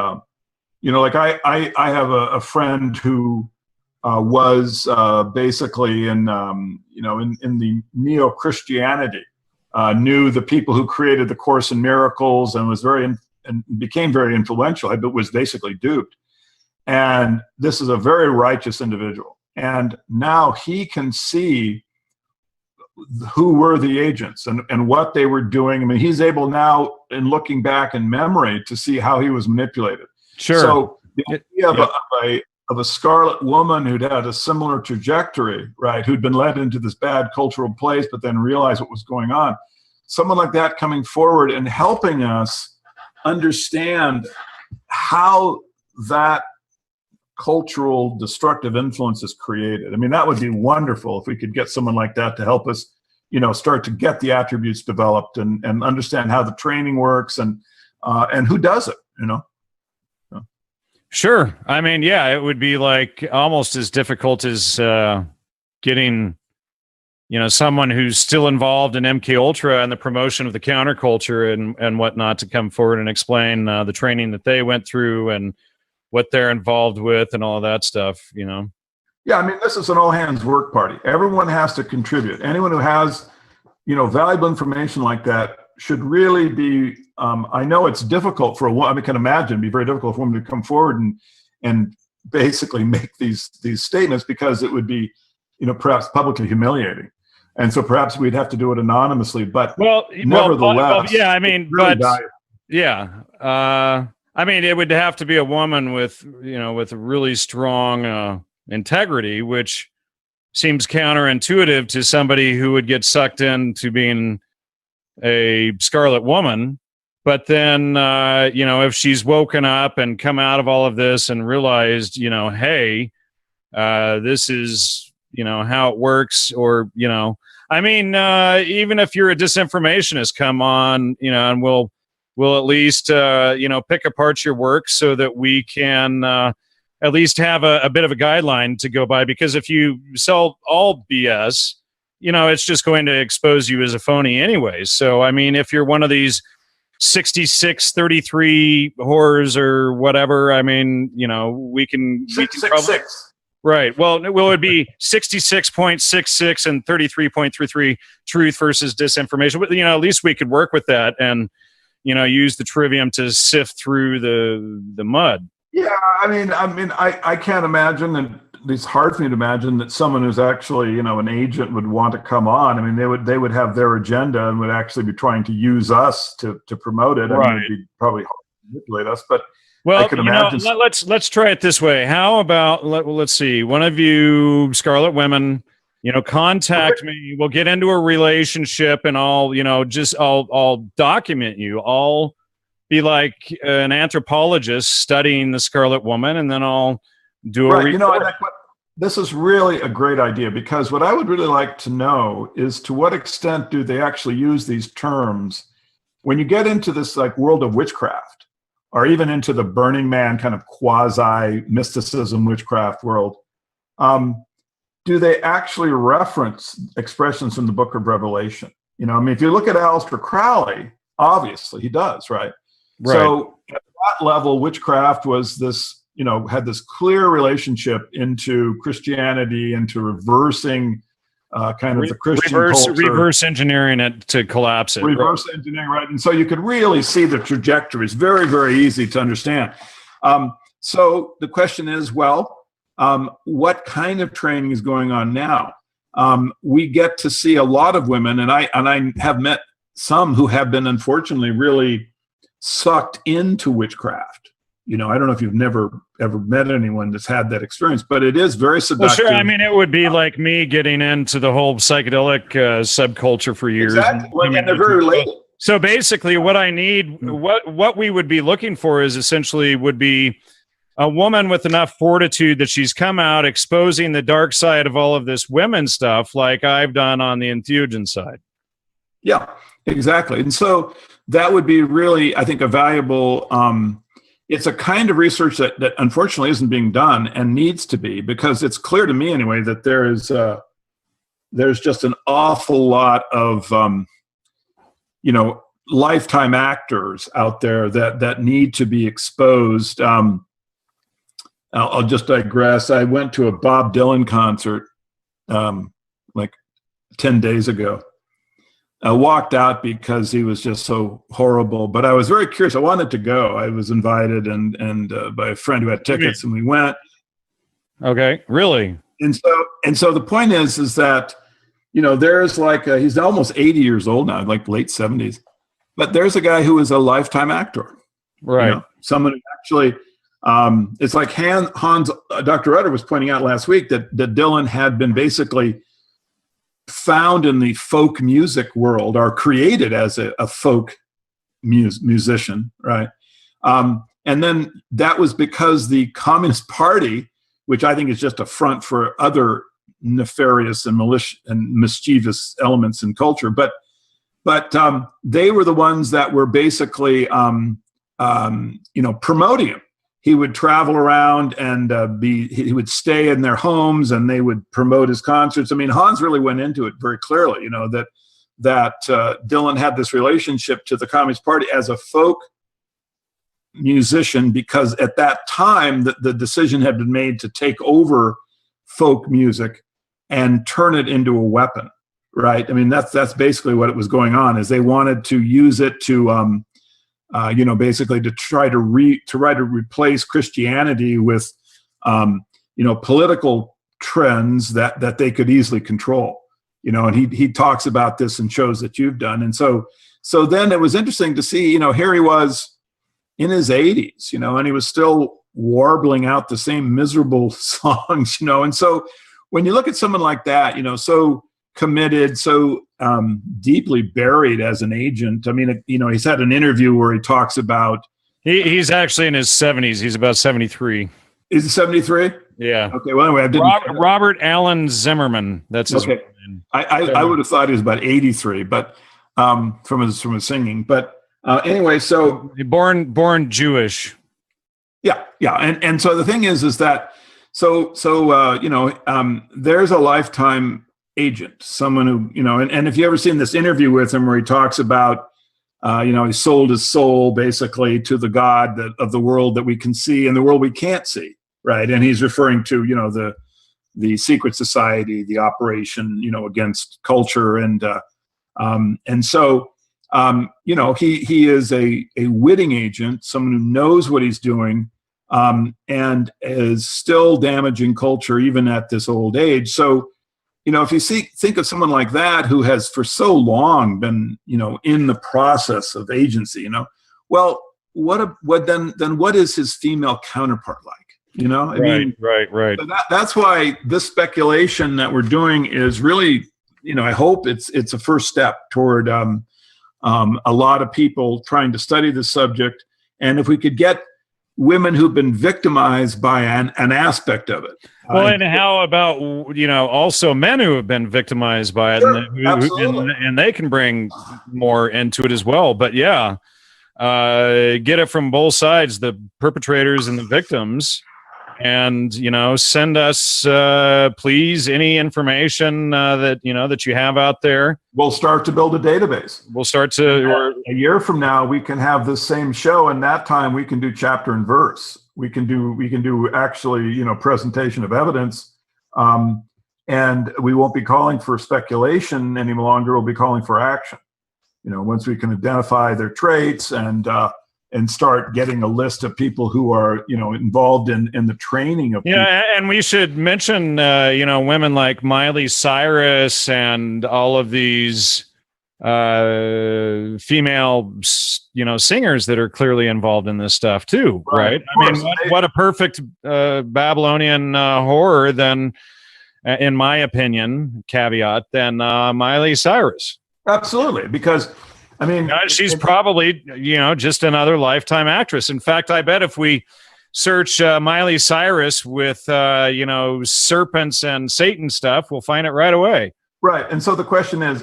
Speaker 2: like I have a friend who was basically in the neo-Christianity, knew the people who created the Course in Miracles, and was and became very influential, but was basically duped. And this is a very righteous individual. And now he can see who were the agents and what they were doing. He's able now, in looking back in memory, to see how he was manipulated.
Speaker 1: Sure.
Speaker 2: So the idea of a Scarlet Woman who'd had a similar trajectory, right, who'd been led into this bad cultural place, but then realized what was going on. Someone like that coming forward and helping us understand how that cultural destructive influence is created. That would be wonderful if we could get someone like that to help us, start to get the attributes developed and understand how the training works and who does it,
Speaker 1: Sure. It would be like almost as difficult as getting, someone who's still involved in MK Ultra and the promotion of the counterculture and whatnot to come forward and explain the training that they went through and what they're involved with and all of that stuff,
Speaker 2: Yeah, this is an all hands work party. Everyone has to contribute. Anyone who has, valuable information like that should really be, I know it's difficult for a woman, I can imagine it'd be very difficult for a woman to come forward and basically make these statements, because it would be, perhaps publicly humiliating. And so perhaps we'd have to do it anonymously, but nevertheless,
Speaker 1: it would have to be a woman with really strong integrity, which seems counterintuitive to somebody who would get sucked into being a Scarlet Woman. But then, if she's woken up and come out of all of this and realized, hey, this is, how it works, or, even if you're a disinformationist, come on, and we'll at least, pick apart your work so that we can at least have a bit of a guideline to go by. Because if you sell all BS, it's just going to expose you as a phony anyway. So, if you're one of these 66-33 whores or whatever, we can probably... Right. Well, it would be 66.66 and 33.33 truth versus disinformation. But, at least we could work with that and, use the trivium to sift through the mud.
Speaker 2: Yeah. I can't imagine, and it's hard for me to imagine that someone who's actually, an agent would want to come on. They would have their agenda and would actually be trying to use us to promote it.
Speaker 1: Right.
Speaker 2: It'd be probably hard to manipulate us, but
Speaker 1: well,
Speaker 2: I can imagine.
Speaker 1: Let's try it this way. How about let's see, one of you Scarlet Women, contact me. We'll get into a relationship, and I'll document you. I'll be like an anthropologist studying the Scarlet Woman, and then I'll do a
Speaker 2: right.
Speaker 1: report.
Speaker 2: You know, I think this is really a great idea, because what I would really like to know is, to what extent do they actually use these terms when you get into this like world of witchcraft, or even into the Burning Man kind of quasi mysticism witchcraft world? Do they actually reference expressions from the Book of Revelation? You know, I mean, if you look at Aleister Crowley, obviously he does, right? So at that level, witchcraft was this, you know, had this clear relationship into Christianity, into reversing kind of the Christian culture.
Speaker 1: Reverse engineering it to collapse it.
Speaker 2: Reverse engineering, right? And so you could really see the trajectory. It's very, very easy to understand. So the question is, well, what kind of training is going on now? We get to see a lot of women, and I have met some who have been, unfortunately, really sucked into witchcraft. You know, I don't know if you've never ever met anyone that's had that experience, but it is very seductive.
Speaker 1: Well, sure. I mean, it would be like me getting into the whole psychedelic subculture for years.
Speaker 2: Exactly. Well, and they're very related.
Speaker 1: So basically, what I need, what we would be looking for is essentially would be a woman with enough fortitude that she's come out exposing the dark side of all of this women stuff, like I've done on the entheogen side.
Speaker 2: Yeah, exactly. And so that would be really, I think, a valuable, it's a kind of research that unfortunately isn't being done and needs to be, because it's clear to me anyway that there's just an awful lot of, you know, lifetime actors out there that need to be exposed. I'll just digress. I went to a Bob Dylan concert like 10 days ago. I walked out because he was just so horrible, but I was very curious. I wanted to go. I was invited and by a friend who had tickets, and we went.
Speaker 1: Okay, really?
Speaker 2: And so the point is that, you know, there's like he's almost 80 years old now, like late 70s, but there's a guy who is a lifetime actor,
Speaker 1: right?
Speaker 2: You know, someone who actually. It's like Hans, Dr. Rutter was pointing out last week that Dylan had been basically found in the folk music world, or created as a folk musician, right? And then that was because the Communist Party, which I think is just a front for other nefarious and malicious and mischievous elements in culture, but they were the ones that were basically, you know, promoting him. He would travel around and he would stay in their homes, and they would promote his concerts. I mean, Hans really went into it very clearly, you know, that Dylan had this relationship to the Communist Party as a folk musician, because at that time the decision had been made to take over folk music and turn it into a weapon, right? I mean, that's basically what it was going on, is they wanted to use it to you know, basically to try to replace Christianity with, you know, political trends that they could easily control, you know, and he talks about this in shows that you've done. And so then it was interesting to see, you know, here he was in his 80s, you know, and he was still warbling out the same miserable songs, you know. And so when you look at someone like that, you know, so committed, so deeply buried as an agent. I mean, you know, he's had an interview where he talks about
Speaker 1: he's actually in his 70s. He's about 73.
Speaker 2: Is he 73?
Speaker 1: Yeah.
Speaker 2: Okay. Well, anyway, I didn't.
Speaker 1: Robert Allen Zimmerman. That's his
Speaker 2: okay.
Speaker 1: name.
Speaker 2: I would have thought he was about 83, but from his singing. But anyway, so
Speaker 1: born Jewish.
Speaker 2: Yeah. And so the thing is that so you know, there's a lifetime agent, someone who, you know, and if you ever seen this interview with him where he talks about, you know, he sold his soul basically to the God of the world that we can see and the world we can't see, right? And he's referring to, you know, the secret society, the operation, you know, against culture, and so you know, he is a witting agent, someone who knows what he's doing, and is still damaging culture even at this old age. So, you know, if you think of someone like that who has for so long been, you know, in the process of agency, you know, well, what is his female counterpart like? You know, I mean,
Speaker 1: right.
Speaker 2: So that's why this speculation that we're doing is really, you know, I hope it's a first step toward a lot of people trying to study the subject. And if we could get women who've been victimized by an aspect of it.
Speaker 1: Well, and how about, also men who have been victimized by it,
Speaker 2: Sure,
Speaker 1: and they can bring more into it as well. But yeah, get it from both sides, the perpetrators and the victims. And, send us, please, any information that you have out there.
Speaker 2: We'll start to build a database.
Speaker 1: We'll start to,
Speaker 2: a year from now, we can have this same show, and that time we can do chapter and verse. We can do actually, presentation of evidence, and we won't be calling for speculation any longer. We'll be calling for action. Once we can identify their traits and start getting a list of people who are, involved in the training of people.
Speaker 1: Yeah, and we should mention, women like Miley Cyrus and all of these female, singers that are clearly involved in this stuff too, right? I mean, what a perfect Babylonian horror then, in my opinion, caveat, than Miley Cyrus.
Speaker 2: Absolutely, because
Speaker 1: she's probably, just another lifetime actress. In fact, I bet if we search Miley Cyrus with, serpents and Satan stuff, we'll find it right away.
Speaker 2: Right. And so the question is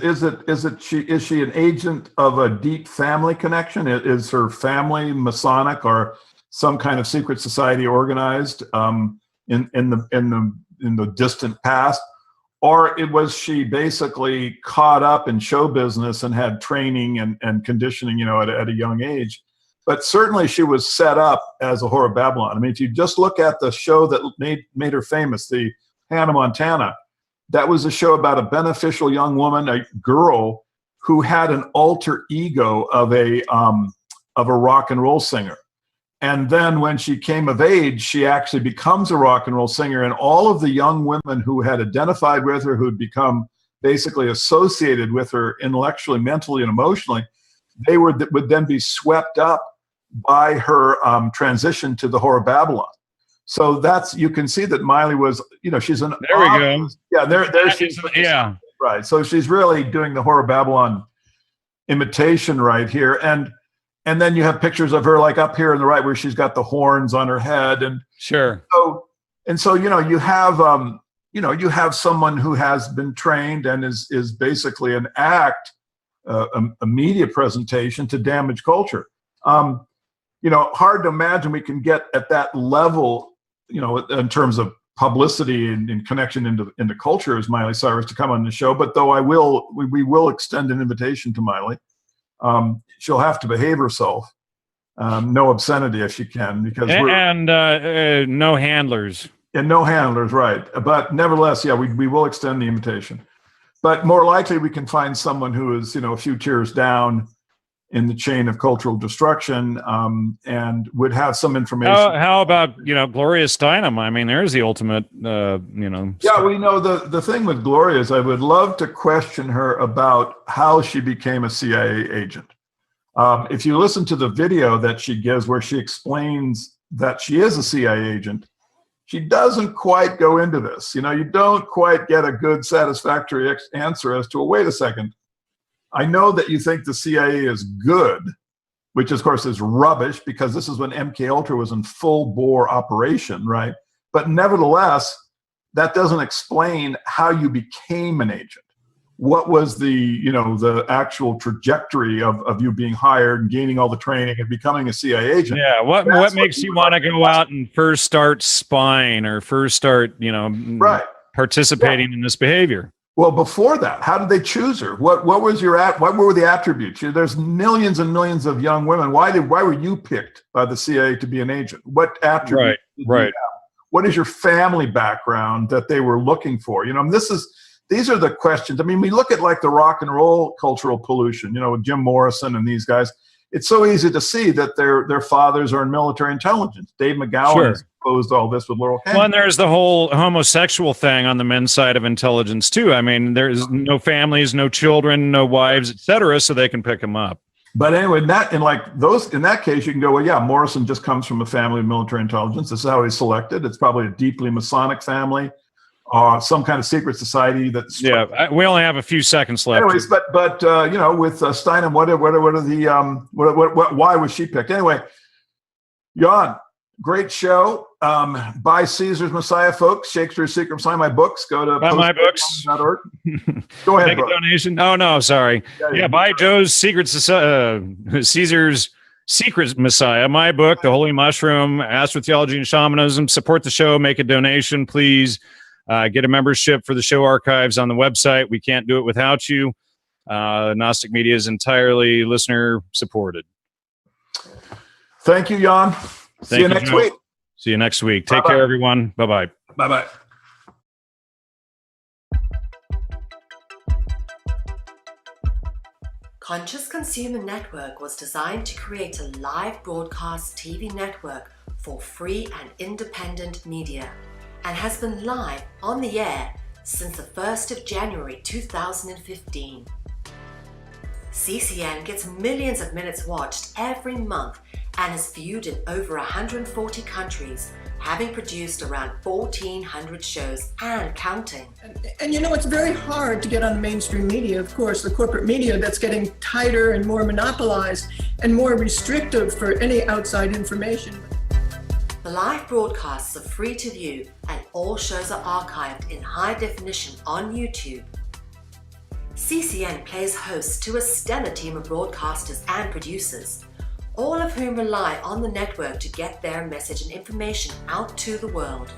Speaker 2: she an agent of a deep family connection? Is her family Masonic or some kind of secret society organized in the distant past? Or was she basically caught up in show business and had training and conditioning, at a young age? But certainly she was set up as a whore of Babylon. I mean, if you just look at the show that made her famous, the Hannah Montana, that was a show about a beneficial young woman, a girl who had an alter ego of a rock and roll singer. And then when she came of age, she actually becomes a rock and roll singer. And all of the young women who had identified with her, who'd become basically associated with her intellectually, mentally, and emotionally, they would then be swept up by her transition to the Whore of Babylon. So you can see that Miley was, she's an...
Speaker 1: There we go.
Speaker 2: Yeah, there she's...
Speaker 1: Yeah.
Speaker 2: Right. So she's really doing the Whore of Babylon imitation right here. And then you have pictures of her like up here on the right where she's got the horns on her head. And
Speaker 1: sure.
Speaker 2: So you have someone who has been trained and is basically an act, a media presentation to damage culture. Hard to imagine we can get at that level, in terms of publicity and connection into culture as Miley Cyrus to come on the show. But though we will extend an invitation to Miley. She'll have to behave herself. No obscenity if she can, because
Speaker 1: no handlers.
Speaker 2: And no handlers, right? But nevertheless, yeah, we will extend the invitation. But more likely, we can find someone who is, a few tiers down in the chain of cultural destruction, and would have some information.
Speaker 1: How about Gloria Steinem? I mean, there's the ultimate,
Speaker 2: Yeah, the thing with Gloria is I would love to question her about how she became a CIA agent. If you listen to the video that she gives where she explains that she is a CIA agent, she doesn't quite go into this. You don't quite get a good satisfactory answer as to, well, wait a second. I know that you think the CIA is good, which of course is rubbish because this is when MK Ultra was in full bore operation, right? But nevertheless, that doesn't explain how you became an agent. What was the actual trajectory of you being hired and gaining all the training and becoming a CIA agent?
Speaker 1: Yeah, what makes you want to go out and first start spying or first start, participating in this behavior?
Speaker 2: Well, before that, how did they choose her? What were the attributes? There's millions and millions of young women. Why were you picked by the CIA to be an agent? What attributes?
Speaker 1: Right.
Speaker 2: What is your family background that they were looking for? These are the questions. I mean, we look at like the rock and roll cultural pollution, with Jim Morrison and these guys. It's so easy to see that their fathers are in military intelligence. Dave McGowan has exposed all this with Laurel Canyon.
Speaker 1: Well, and there's the whole homosexual thing on the men's side of intelligence too. I mean, there's no families, no children, no wives, etc., so they can pick them up.
Speaker 2: But anyway, in that case, you can go, well, yeah, Morrison just comes from a family of military intelligence. This is how he's selected. It's probably a deeply Masonic family. some kind of secret society that's.
Speaker 1: Yeah, we only have a few seconds left.
Speaker 2: Anyways, but with Steinem, what are the why was she picked? Anyway, Jan, great show. Buy Caesar's Messiah, folks. Shakespeare's Secret Messiah. My books. Go to
Speaker 1: buy my books.
Speaker 2: Go ahead.
Speaker 1: Make a donation. Oh no, sorry. Yeah, buy Joe's Caesar's Secret Messiah, my book, The Holy Mushroom, Astrotheology and Shamanism. Support the show. Make a donation, please. Get a membership for the show archives on the website. We can't do it without you. Gnostic Media is entirely listener supported.
Speaker 2: Thank you, Jan. See you next week.
Speaker 1: See you next week. Take care, everyone. Bye-bye.
Speaker 2: Bye-bye.
Speaker 3: Conscious Consumer Network was designed to create a live broadcast TV network for free and independent media, and has been live on the air since the 1st of January 2015. CCN gets millions of minutes watched every month and is viewed in over 140 countries, having produced around 1,400 shows and counting.
Speaker 4: And it's very hard to get on the mainstream media, of course, the corporate media that's getting tighter and more monopolized and more restrictive for any outside information.
Speaker 3: The live broadcasts are free to view and all shows are archived in high definition on YouTube. CCN plays host to a stellar team of broadcasters and producers, all of whom rely on the network to get their message and information out to the world.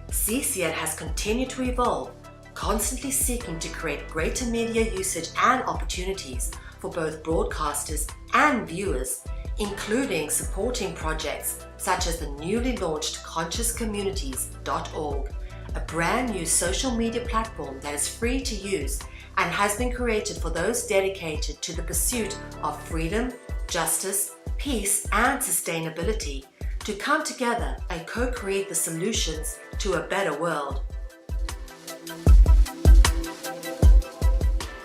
Speaker 3: CCN has continued to evolve, constantly seeking to create greater media usage and opportunities for both broadcasters and viewers, including supporting projects such as the newly launched consciouscommunities.org, a brand new social media platform that is free to use and has been created for those dedicated to the pursuit of freedom, justice, peace, and sustainability to come together and co-create the solutions to a better world.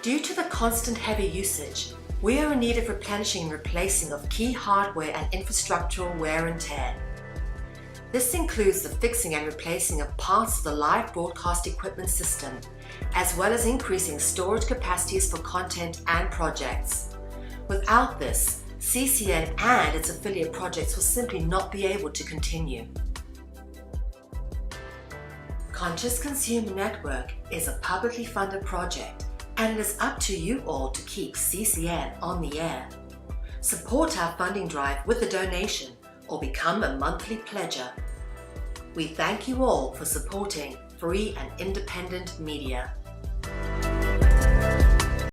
Speaker 3: Due to the constant heavy usage, we are in need of replenishing and replacing of key hardware and infrastructural wear and tear. This includes the fixing and replacing of parts of the live broadcast equipment system, as well as increasing storage capacities for content and projects. Without this, CCN and its affiliate projects will simply not be able to continue. Conscious Consumer Network is a publicly funded project, and it is up to you all to keep CCN on the air. Support our funding drive with a donation or become a monthly pledger. We thank you all for supporting free and independent media.